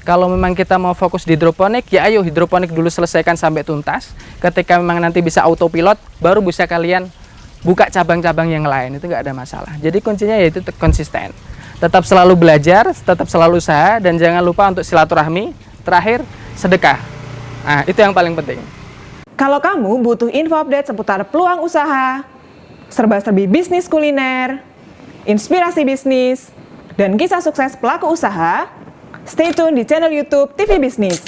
Kalau memang kita mau fokus di hidroponik, ya ayo hidroponik dulu selesaikan sampai tuntas. Ketika memang nanti bisa autopilot, baru bisa kalian buka cabang-cabang yang lain, itu nggak ada masalah. Jadi kuncinya yaitu konsisten. Tetap selalu belajar, tetap selalu usaha, dan jangan lupa untuk silaturahmi. Terakhir, sedekah. Nah, itu yang paling penting. Kalau kamu butuh info update seputar peluang usaha, serba-serbi bisnis kuliner, inspirasi bisnis, dan kisah sukses pelaku usaha, stay tune di channel YouTube TV Bisnis.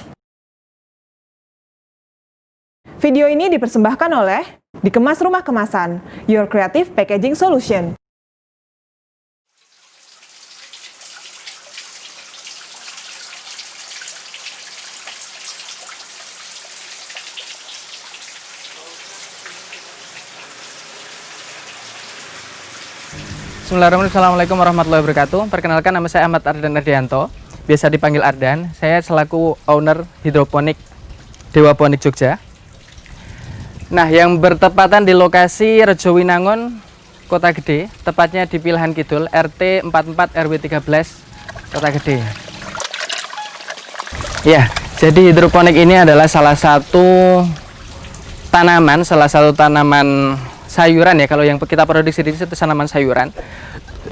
Video ini dipersembahkan oleh Dikemas Rumah Kemasan, Your Creative Packaging Solution. Bismillahirrahmanirrahim. Assalamualaikum warahmatullahi wabarakatuh. Perkenalkan, nama saya Ahmad Ardan Ardianto, biasa dipanggil Ardan. Saya selaku owner hidroponik Dewaponik Jogja. Nah, yang bertepatan di lokasi Rejowinangun, Kota Gede, tepatnya di Pilahan Kidul, RT 44 RW 13, Kota Gede. Ya, jadi hidroponik ini adalah salah satu tanaman sayuran ya, kalau yang kita produksi di situ tanaman sayuran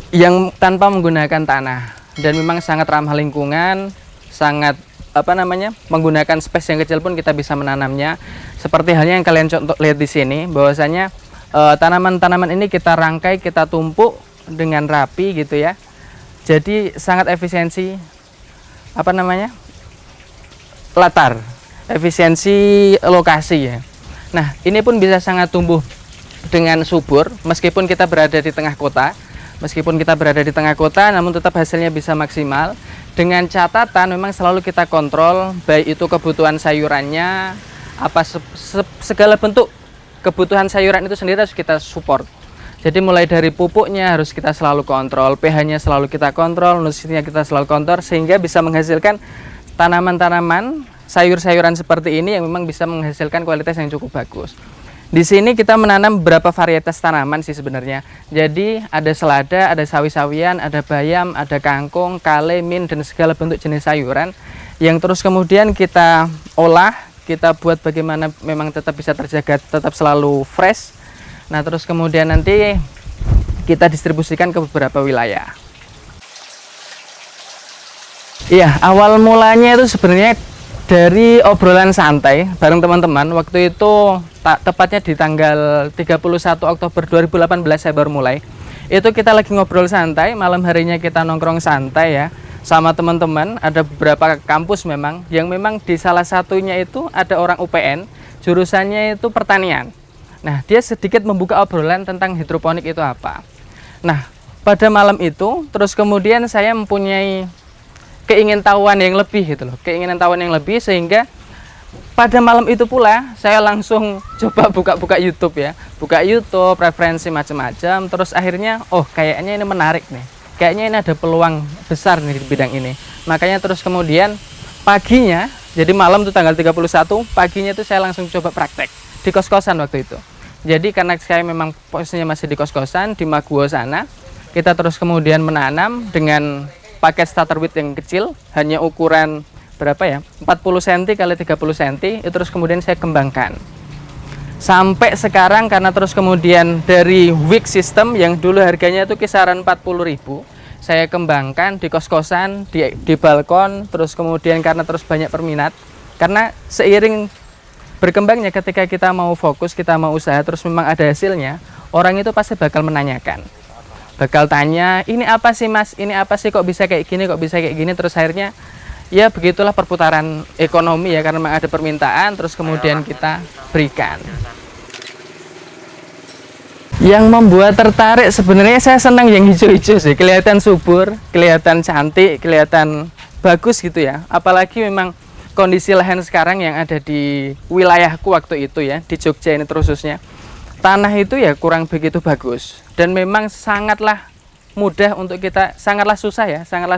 yang tanpa menggunakan tanah, dan memang sangat ramah lingkungan, sangat menggunakan space yang kecil pun kita bisa menanamnya. Seperti halnya yang kalian lihat di sini, bahwasanya tanaman-tanaman ini kita rangkai, kita tumpuk dengan rapi gitu ya. Jadi sangat efisiensi efisiensi lokasi ya. Nah, ini pun bisa sangat tumbuh dengan subur meskipun kita berada di tengah kota. Namun tetap hasilnya bisa maksimal. Dengan catatan memang selalu kita kontrol, baik itu kebutuhan sayurannya, segala bentuk kebutuhan sayuran itu sendiri harus kita support. Jadi mulai dari pupuknya harus kita selalu kontrol, pH-nya selalu kita kontrol, nutrisinya kita selalu kontrol, sehingga bisa menghasilkan tanaman-tanaman sayur-sayuran seperti ini yang memang bisa menghasilkan kualitas yang cukup bagus. Di sini kita menanam beberapa varietas tanaman sih sebenarnya. Jadi ada selada, ada sawi-sawian, ada bayam, ada kangkung, kale, mint, dan segala bentuk jenis sayuran yang terus kemudian kita olah, kita buat bagaimana memang tetap bisa terjaga, tetap selalu fresh. Nah, terus kemudian nanti kita distribusikan ke beberapa wilayah. Iya, awal mulanya itu sebenarnya dari obrolan santai bareng teman-teman. Waktu itu tepatnya di tanggal 31 Oktober 2018 saya baru mulai. Itu kita lagi ngobrol santai, malam harinya kita nongkrong santai ya sama teman-teman. Ada beberapa kampus memang, yang memang di salah satunya itu ada orang UPN, jurusannya itu pertanian. Nah, dia sedikit membuka obrolan tentang hidroponik itu apa. Nah, pada malam itu terus kemudian saya mempunyai keingintahuan yang lebih sehingga pada malam itu pula saya langsung coba buka YouTube ya, referensi macam-macam. Terus akhirnya kayaknya ini menarik nih, kayaknya ini ada peluang besar nih di bidang ini. Makanya terus kemudian paginya, jadi malam itu tanggal 31, paginya itu saya langsung coba praktek di kos-kosan waktu itu. Jadi karena saya memang posisinya masih di kos-kosan di Maguwo sana, kita terus kemudian menanam dengan pakai starter width yang kecil, hanya ukuran 40 cm kali 30 cm. Itu terus kemudian saya kembangkan sampai sekarang, karena terus kemudian dari wick system yang dulu harganya itu kisaran 40.000, saya kembangkan di kos-kosan, di balkon. Terus kemudian karena terus banyak perminat, karena seiring berkembangnya ketika kita mau fokus, kita mau usaha, terus memang ada hasilnya, orang itu pasti bakal menanyakan, bakal tanya, ini apa sih mas, ini apa sih, kok bisa kayak gini, terus akhirnya ya begitulah perputaran ekonomi ya, karena memang ada permintaan, terus kemudian kita berikan. Yang membuat tertarik sebenarnya saya senang yang hijau-hijau sih, kelihatan subur, kelihatan cantik, kelihatan bagus gitu ya. Apalagi memang kondisi lahan sekarang yang ada di wilayahku waktu itu ya, di Jogja ini khususnya, tanah itu ya kurang begitu bagus, dan memang sangatlah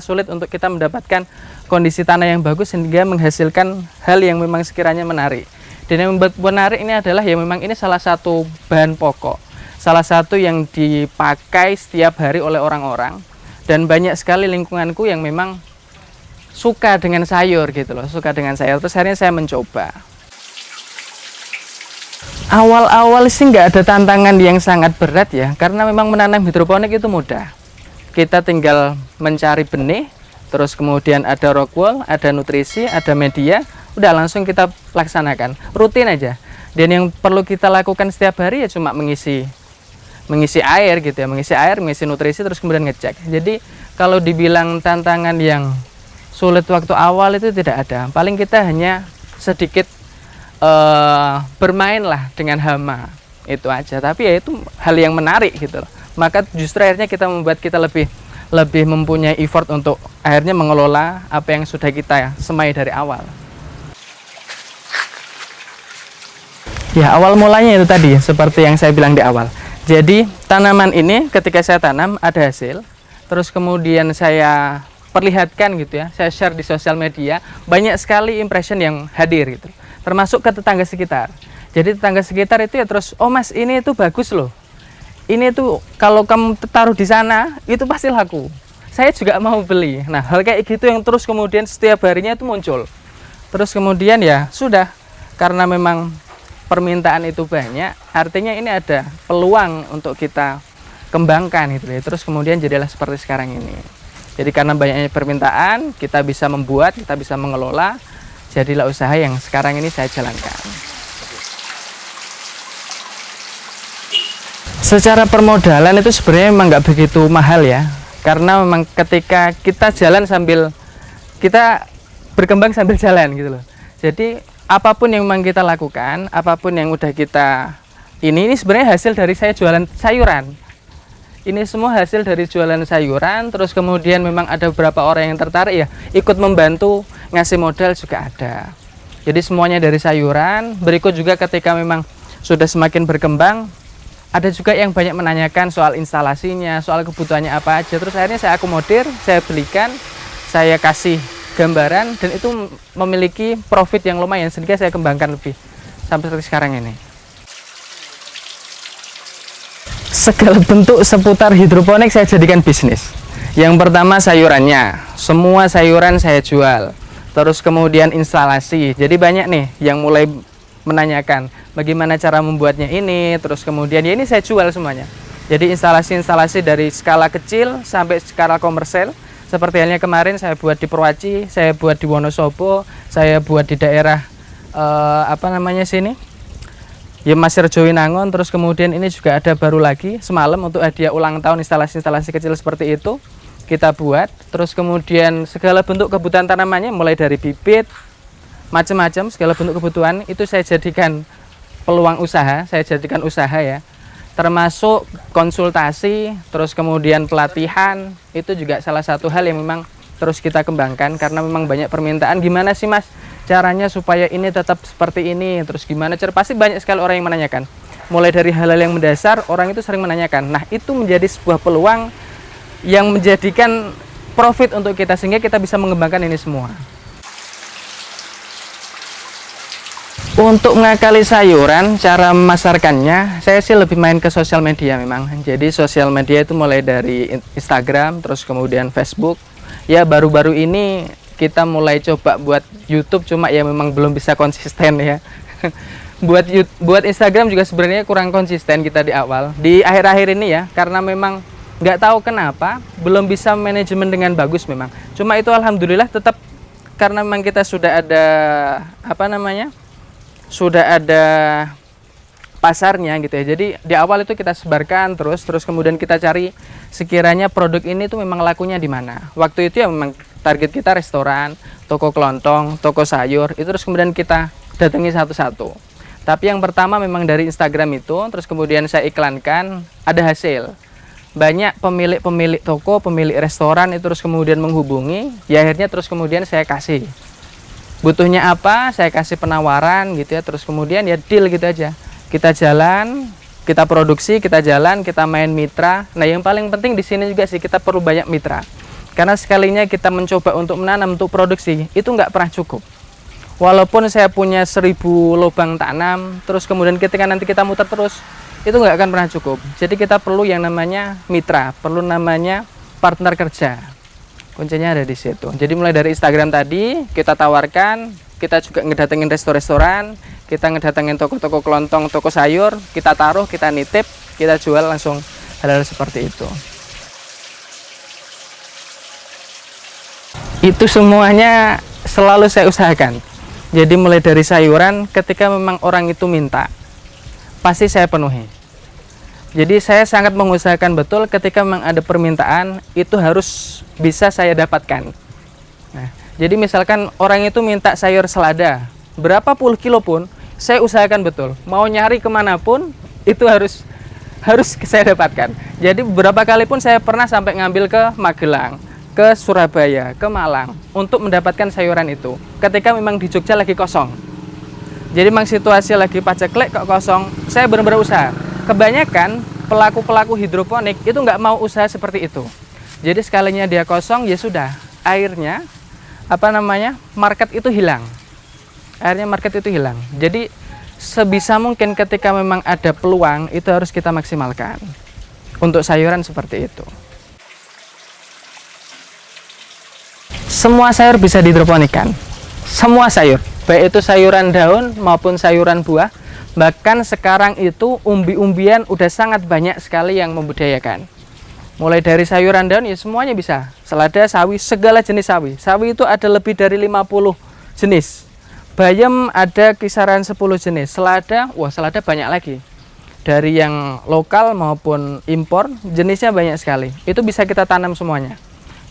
sulit untuk kita mendapatkan kondisi tanah yang bagus sehingga menghasilkan hal yang memang sekiranya menarik. Dan yang membuat menarik ini adalah ya memang ini salah satu bahan pokok, salah satu yang dipakai setiap hari oleh orang-orang, dan banyak sekali lingkunganku yang memang suka dengan sayur gitu loh, suka dengan sayur. Terus akhirnya saya mencoba. Awal-awal sih nggak ada tantangan yang sangat berat ya, karena memang menanam hidroponik itu mudah. Kita tinggal mencari benih, terus kemudian ada rock wool, ada nutrisi, ada media, udah langsung kita laksanakan, rutin aja. Dan yang perlu kita lakukan setiap hari ya cuma mengisi air gitu ya, mengisi nutrisi, terus kemudian ngecek. Jadi kalau dibilang tantangan yang sulit waktu awal itu tidak ada. Paling kita hanya sedikit bermain lah dengan hama, itu aja. Tapi ya itu hal yang menarik gitu loh. Maka justru akhirnya kita membuat kita lebih mempunyai effort untuk akhirnya mengelola apa yang sudah kita semai dari awal. Ya, awal mulanya itu tadi seperti yang saya bilang di awal. Jadi tanaman ini ketika saya tanam ada hasil, terus kemudian saya perlihatkan gitu ya, saya share di sosial media, banyak sekali impression yang hadir gitu, termasuk ke tetangga sekitar. Jadi tetangga sekitar itu ya terus, oh mas ini itu bagus loh, ini tuh kalau kamu taruh di sana itu pasti laku, saya juga mau beli. Nah hal kayak gitu yang terus kemudian setiap harinya itu muncul. Terus kemudian ya sudah, karena memang permintaan itu banyak, artinya ini ada peluang untuk kita kembangkan gitu ya. Terus kemudian jadilah seperti sekarang ini. Jadi karena banyaknya permintaan, kita bisa membuat, kita bisa mengelola, jadilah usaha yang sekarang ini saya jalankan. Secara permodalan itu sebenarnya memang nggak begitu mahal ya, karena memang ketika kita jalan sambil kita berkembang sambil jalan gitu loh. Jadi apapun yang memang kita lakukan, apapun yang udah kita ini sebenarnya hasil dari saya jualan sayuran. Ini semua hasil dari jualan sayuran. Terus kemudian memang ada beberapa orang yang tertarik ya, ikut membantu ngasih modal juga ada. Jadi semuanya dari sayuran. Berikut juga ketika memang sudah semakin berkembang, ada juga yang banyak menanyakan soal instalasinya, soal kebutuhannya apa aja. Terus akhirnya saya akomodir, saya belikan, saya kasih gambaran, dan itu memiliki profit yang lumayan sehingga saya kembangkan lebih sampai seperti sekarang ini. Segala bentuk seputar hidroponik saya jadikan bisnis. Yang pertama sayurannya, semua sayuran saya jual. Terus kemudian instalasi, jadi banyak nih yang mulai menanyakan bagaimana cara membuatnya ini. Terus kemudian ya ini saya jual semuanya. Jadi instalasi-instalasi dari skala kecil sampai skala komersial. Seperti halnya kemarin saya buat di Purwaci, saya buat di Wonosobo, saya buat di daerah sini, ya Masir Jowinangun. Terus kemudian ini juga ada baru lagi semalam untuk hadiah ulang tahun instalasi-instalasi kecil seperti itu kita buat. Terus kemudian segala bentuk kebutuhan tanamannya mulai dari bibit, macam-macam segala bentuk kebutuhan itu saya jadikan peluang usaha, saya jadikan usaha ya. Termasuk konsultasi, terus kemudian pelatihan, itu juga salah satu hal yang memang terus kita kembangkan karena memang banyak permintaan, gimana sih mas caranya supaya ini tetap seperti ini, terus gimana cara, pasti banyak sekali orang yang menanyakan. Mulai dari hal-hal yang mendasar, orang itu sering menanyakan. Nah itu menjadi sebuah peluang yang menjadikan profit untuk kita sehingga kita bisa mengembangkan ini semua. Untuk mengakali sayuran, cara memasarkannya, saya sih lebih main ke sosial media memang. Jadi sosial media itu mulai dari Instagram, terus kemudian Facebook. Ya baru-baru ini kita mulai coba buat YouTube, cuma ya memang belum bisa konsisten ya. buat Instagram juga sebenarnya kurang konsisten kita di awal. Di akhir-akhir ini ya, karena memang nggak tahu kenapa belum bisa manajemen dengan bagus memang. Cuma itu alhamdulillah tetap karena memang kita sudah ada sudah ada pasarnya gitu ya. Jadi di awal itu kita sebarkan terus kemudian kita cari sekiranya produk ini tuh memang lakunya di mana. Waktu itu ya memang target kita restoran, toko kelontong, toko sayur, itu terus kemudian kita datangi satu-satu. Tapi yang pertama memang dari Instagram itu, terus kemudian saya iklankan, ada hasil. Banyak pemilik toko, pemilik restoran itu terus kemudian menghubungi, ya akhirnya terus kemudian saya kasih. Butuhnya apa, saya kasih penawaran gitu ya, terus kemudian ya deal gitu aja. Kita jalan, kita produksi, kita jalan, kita main mitra. Nah yang paling penting di sini juga sih kita perlu banyak mitra. Karena sekalinya kita mencoba untuk menanam, untuk produksi, itu nggak pernah cukup. Walaupun saya punya 1000 lubang tanam, terus kemudian ketika nanti kita muter terus, itu nggak akan pernah cukup. Jadi kita perlu yang namanya mitra, perlu namanya partner kerja. Kuncinya ada di situ. Jadi mulai dari Instagram tadi kita tawarkan, kita juga ngedatengin restoran, kita ngedatengin toko-toko kelontong, toko sayur, kita taruh, kita nitip, kita jual langsung, hal-hal seperti itu. Itu semuanya selalu saya usahakan. Jadi mulai dari sayuran, ketika memang orang itu minta, pasti saya penuhi. Jadi saya sangat mengusahakan betul ketika memang ada permintaan, itu harus bisa saya dapatkan. Nah, jadi misalkan orang itu minta sayur selada, berapa puluh kilo pun, saya usahakan betul. Mau nyari kemanapun, itu harus saya dapatkan. Jadi beberapa kali pun saya pernah sampai ngambil ke Magelang, ke Surabaya, ke Malang, untuk mendapatkan sayuran itu. Ketika memang di Jogja lagi kosong. Jadi memang situasi lagi paceklik kok kosong, saya benar-benar usaha. Kebanyakan pelaku-pelaku hidroponik itu nggak mau usaha seperti itu. Jadi sekalinya dia kosong, ya sudah, airnya, market itu hilang. Akhirnya market itu hilang. Jadi sebisa mungkin ketika memang ada peluang, itu harus kita maksimalkan. Untuk sayuran seperti itu. Semua sayur bisa dihidroponikkan. Semua sayur, baik itu sayuran daun maupun sayuran buah. Bahkan sekarang itu umbi-umbian udah sangat banyak sekali yang membudidayakan. Mulai dari sayuran daun ya semuanya bisa. Selada, sawi, segala jenis sawi. Sawi itu ada lebih dari 50 jenis. Bayam ada kisaran 10 jenis. Selada, wah selada banyak lagi. Dari yang lokal maupun impor, jenisnya banyak sekali. Itu bisa kita tanam semuanya.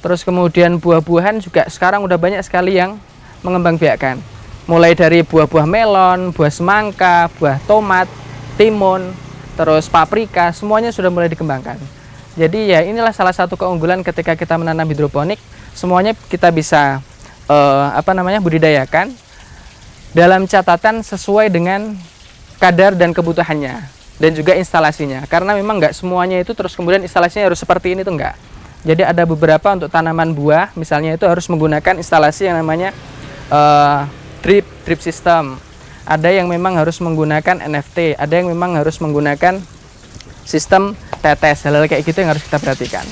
Terus kemudian buah-buahan juga sekarang udah banyak sekali yang mengembangbiakkan. Mulai dari buah-buah melon, buah semangka, buah tomat, timun, terus paprika, semuanya sudah mulai dikembangkan. Jadi ya inilah salah satu keunggulan ketika kita menanam hidroponik, semuanya kita bisa budidayakan dalam catatan sesuai dengan kadar dan kebutuhannya dan juga instalasinya. Karena memang nggak semuanya itu terus kemudian instalasinya harus seperti ini tuh enggak. Jadi ada beberapa untuk tanaman buah, misalnya itu harus menggunakan instalasi yang namanya drip system. Ada yang memang harus menggunakan NFT, ada yang memang harus menggunakan sistem tetes. Hal-hal kayak gitu yang harus kita perhatikan.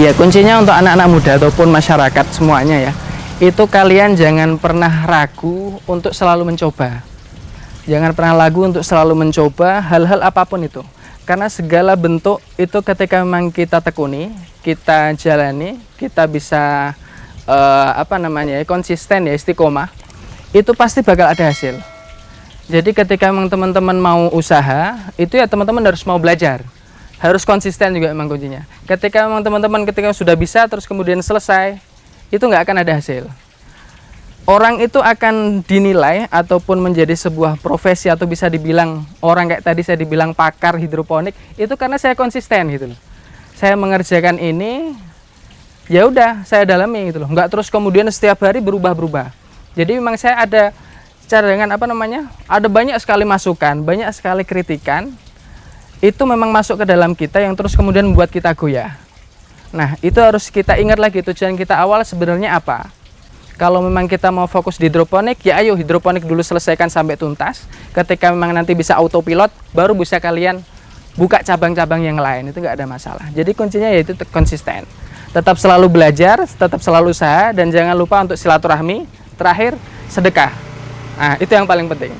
Ya, kuncinya untuk anak-anak muda ataupun masyarakat semuanya ya, itu kalian jangan pernah ragu untuk selalu mencoba. Jangan pernah ragu untuk selalu mencoba hal-hal apapun itu. Karena segala bentuk itu ketika memang kita tekuni, kita jalani, kita bisa konsisten ya, istiqomah, itu pasti bakal ada hasil. Jadi ketika memang teman-teman mau usaha, itu ya teman-teman harus mau belajar. Harus konsisten juga memang kuncinya. Ketika memang teman-teman ketika sudah bisa terus kemudian selesai, itu nggak akan ada hasil. Orang itu akan dinilai ataupun menjadi sebuah profesi atau bisa dibilang orang kayak tadi saya dibilang pakar hidroponik itu karena saya konsisten gitu loh. Saya mengerjakan ini, ya udah saya dalami gitu loh. Nggak terus kemudian setiap hari berubah-berubah. Jadi memang saya ada cara dengan ada banyak sekali masukan, banyak sekali kritikan. Itu memang masuk ke dalam kita yang terus kemudian membuat kita goyah. Nah, itu harus kita ingat lagi tujuan kita awal sebenarnya apa. Kalau memang kita mau fokus di hidroponik, ya ayo hidroponik dulu selesaikan sampai tuntas. Ketika memang nanti bisa autopilot, baru bisa kalian buka cabang-cabang yang lain, itu nggak ada masalah. Jadi kuncinya yaitu konsisten. Tetap selalu belajar, tetap selalu usaha, dan jangan lupa untuk silaturahmi. Terakhir, sedekah. Nah, itu yang paling penting.